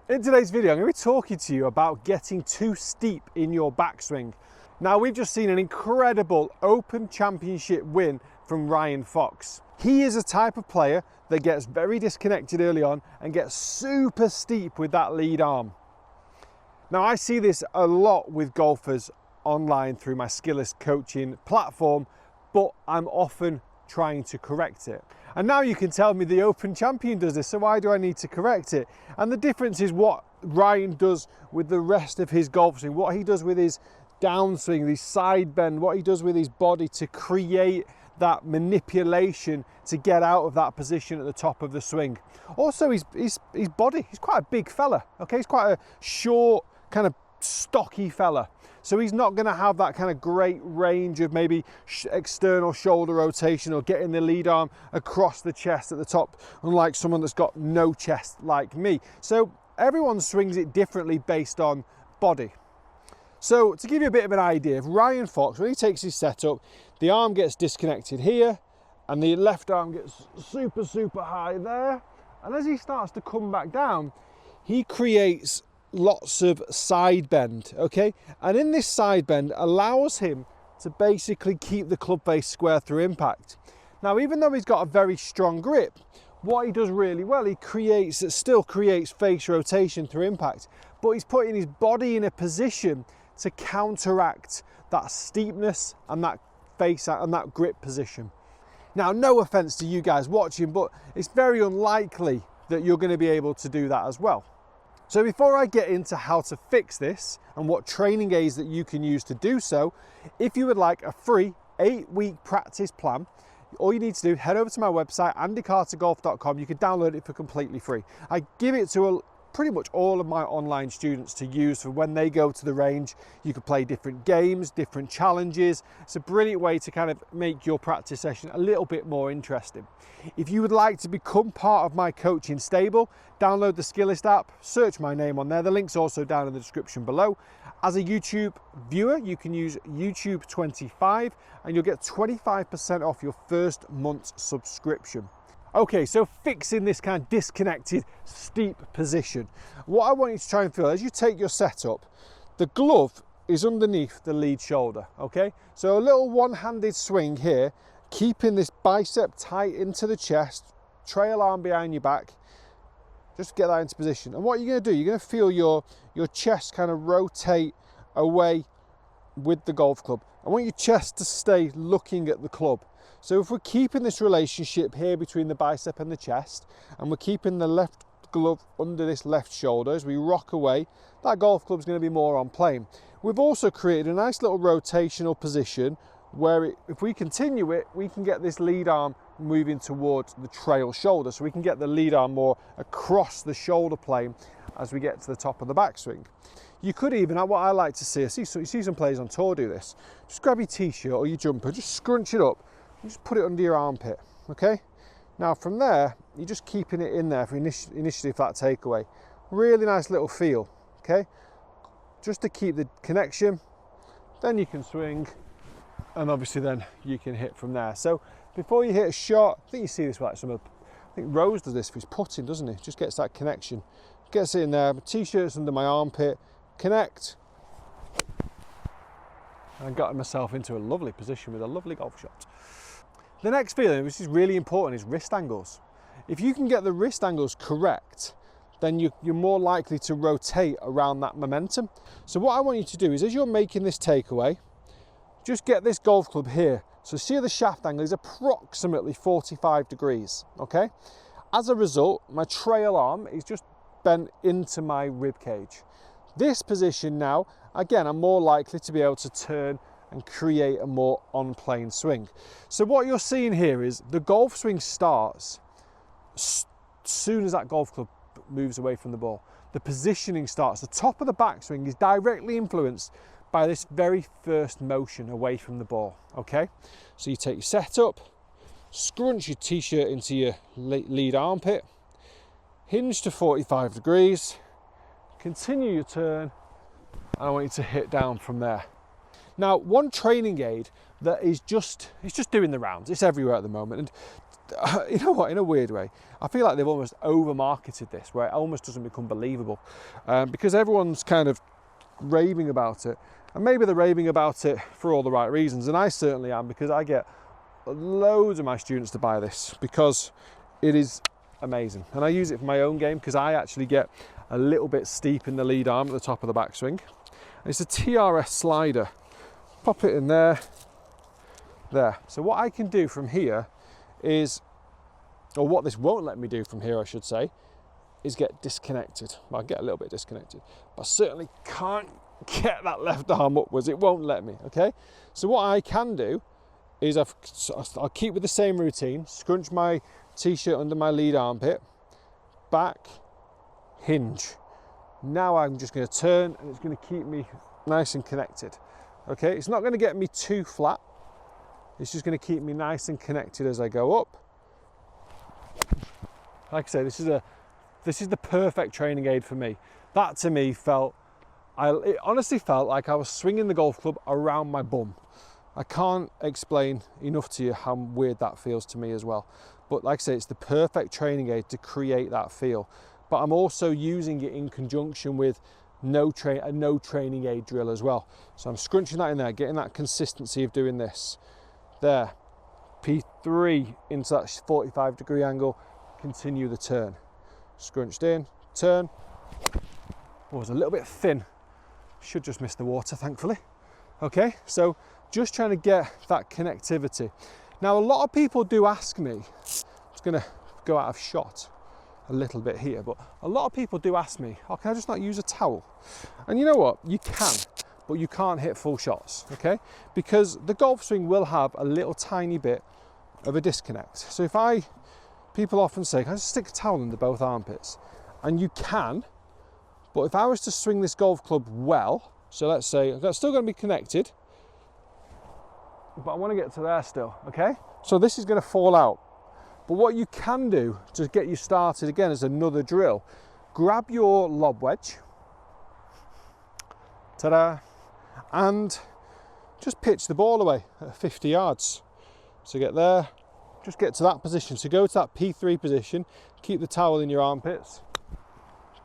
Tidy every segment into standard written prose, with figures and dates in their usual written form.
In today's video, I'm going to be talking to you about getting too steep in your backswing. Now, we've just seen an incredible Open Championship win from Ryan Fox. He is a type of player that gets very disconnected early on and gets super steep with that lead arm. Now, I see this a lot with golfers online through my Skillest coaching platform, but I'm often trying to correct it. And now you can tell me the Open champion does this, so why do I need to correct it? And the difference is what Ryan does with the rest of his golf swing, what he does with his downswing, his side bend, what he does with his body to create that manipulation to get out of that position at the top of the swing. Also, his body, he's quite a big fella, okay? He's quite a short, kind of stocky fella. So he's not going to have that kind of great range of maybe external shoulder rotation or getting the lead arm across the chest at the top, unlike someone that's got no chest like me. So everyone swings it differently based on body. So to give you a bit of an idea, if Ryan Fox, when he takes his setup, the arm gets disconnected here and the left arm gets super high there. And as he starts to come back down, he creates lots of side bend, okay? And in this side bend allows him to basically keep the club face square through impact. Now, even though he's got a very strong grip, what he does really well, it still creates face rotation through impact, but he's putting his body in a position to counteract that steepness and that face and that grip position. Now, no offense to you guys watching, but it's very unlikely that you're going to be able to do that as well. So before I get into how to fix this and what training aids that you can use to do so, if you would like a free 8-week practice plan, all you need to do, head over to my website, andycartergolf.com. You can download it for completely free. I give it to pretty much all of my online students to use for when they go to the range. You can play different games, different challenges. It's a brilliant way to kind of make your practice session a little bit more interesting. If you would like to become part of my coaching stable, download the Skillest app, search my name on there. The link's also down in the description below. As a YouTube viewer, you can use YouTube 25 and you'll get 25% off your first month's subscription. Okay, so fixing this kind of disconnected, steep position. What I want you to try and feel as you take your setup, the glove is underneath the lead shoulder, okay? So a little one-handed swing here, keeping this bicep tight into the chest, trail arm behind your back, just get that into position. And what you're gonna do, you're gonna feel your chest kind of rotate away with the golf club. I want your chest to stay looking at the club. So if we're keeping this relationship here between the bicep and the chest, and we're keeping the left glove under this left shoulder as we rock away, that golf club's going to be more on plane. We've also created a nice little rotational position where if we continue it, we can get this lead arm moving towards the trail shoulder. So we can get the lead arm more across the shoulder plane as we get to the top of the backswing. You could even, what I like to see, you see some players on tour do this, just grab your t-shirt or your jumper, just scrunch it up, and just put it under your armpit, okay? Now from there, you're just keeping it in there for initially for that takeaway. Really nice little feel, okay? Just to keep the connection, then you can swing, and obviously then you can hit from there. So before you hit a shot, I think you see this with like I think Rose does this for his putting, doesn't he? Just gets that connection. Gets it in there, my t-shirt's under my armpit, connect, and I got myself into a lovely position with a lovely golf shot. The next feeling, which is really important, is wrist angles. If you can get the wrist angles correct, then you're more likely to rotate around that momentum. So what I want you to do is, as you're making this takeaway, just get this golf club here. So see the shaft angle is approximately 45 degrees, okay? As a result, my trail arm is just bent into my rib cage. This position now, again, I'm more likely to be able to turn and create a more on-plane swing. So what you're seeing here is the golf swing starts as soon as that golf club moves away from the ball. The positioning starts. The top of the backswing is directly influenced by this very first motion away from the ball, okay? So you take your setup, scrunch your t-shirt into your lead armpit, hinge to 45 degrees, continue your turn, and I want you to hit down from there. Now, one training aid that is it's just doing the rounds, it's everywhere at the moment, and you know what, in a weird way, I feel like they've almost over-marketed this, where it almost doesn't become believable, because everyone's kind of raving about it, and maybe they're raving about it for all the right reasons, and I certainly am, because I get loads of my students to buy this because it is amazing, and I use it for my own game because I actually get a little bit steep in the lead arm at the top of the backswing. It's a TRS slider. Pop it in there. So what I can do from here is, or what this won't let me do from here, I should say, is get disconnected. Well, I get a little bit disconnected, but I certainly can't get that left arm upwards. It won't let me, okay? So what I can do is I'll keep with the same routine, scrunch my t-shirt under my lead armpit, back, hinge. Now I'm just going to turn, and it's going to keep me nice and connected. Okay, it's not going to get me too flat. It's just going to keep me nice and connected as I go up. Like I say, this is the perfect training aid for me. That to me it honestly felt like I was swinging the golf club around my bum. I can't explain enough to you how weird that feels to me as well. But like I say, it's the perfect training aid to create that feel. But I'm also using it in conjunction with a no training aid drill as well. So I'm scrunching that in there, getting that consistency of doing this. There, P3 into that 45-degree angle, continue the turn. Scrunched in, turn. Oh, it was a little bit thin. Should just miss the water, thankfully. Okay, so just trying to get that connectivity. Now, a lot of people do ask me, I'm just gonna go out of shot a little bit here, but a lot of people do ask me, oh, can I just not use a towel? And you know what, you can, but you can't hit full shots, okay? Because the golf swing will have a little tiny bit of a disconnect. So people often say, can I just stick a towel under both armpits? And you can, but if I was to swing this golf club well, so let's say, I'm still gonna be connected, but I want to get to there still, okay? So this is going to fall out. But what you can do to get you started again is another drill. Grab your lob wedge, ta-da, and just pitch the ball away at 50 yards. So get there, just get to that position. So go to that P3 position, keep the towel in your armpits.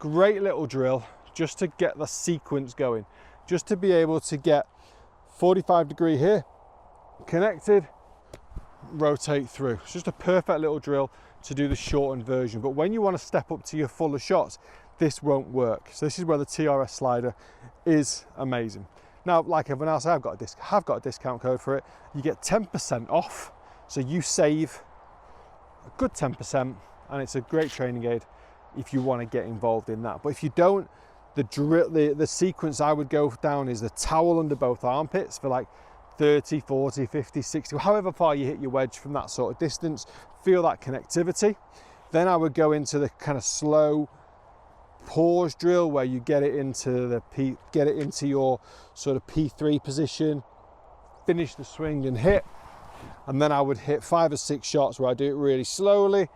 Great little drill just to get the sequence going, just to be able to get 45-degree here, connected, rotate through. It's just a perfect little drill to do the shortened version. But when you want to step up to your fuller shots, this won't work. So this is where the TRS slider is amazing. Now, like everyone else, I've got a discount code for it. You get 10% off. So you save a good 10%, and it's a great training aid if you want to get involved in that. But if you don't, the sequence I would go down is the towel under both armpits for like 30, 40, 50, 60, however far you hit your wedge from that sort of distance, feel that connectivity. Then I would go into the kind of slow pause drill where you get it into your sort of P3 position, finish the swing and hit. And then I would hit 5 or 6 shots where I do it really slowly.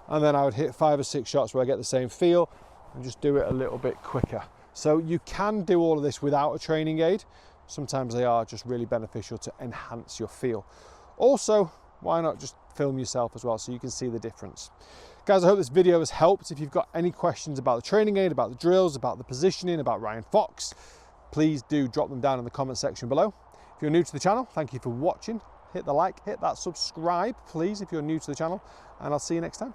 And then I would hit 5 or 6 shots where I get the same feel and just do it a little bit quicker. So you can do all of this without a training aid. Sometimes they are just really beneficial to enhance your feel. Also, why not just film yourself as well so you can see the difference. Guys, I hope this video has helped. If you've got any questions about the training aid, about the drills, about the positioning, about Ryan Fox, please do drop them down in the comment section below. If you're new to the channel, thank you for watching. Hit the like, hit that subscribe, please, if you're new to the channel, and I'll see you next time.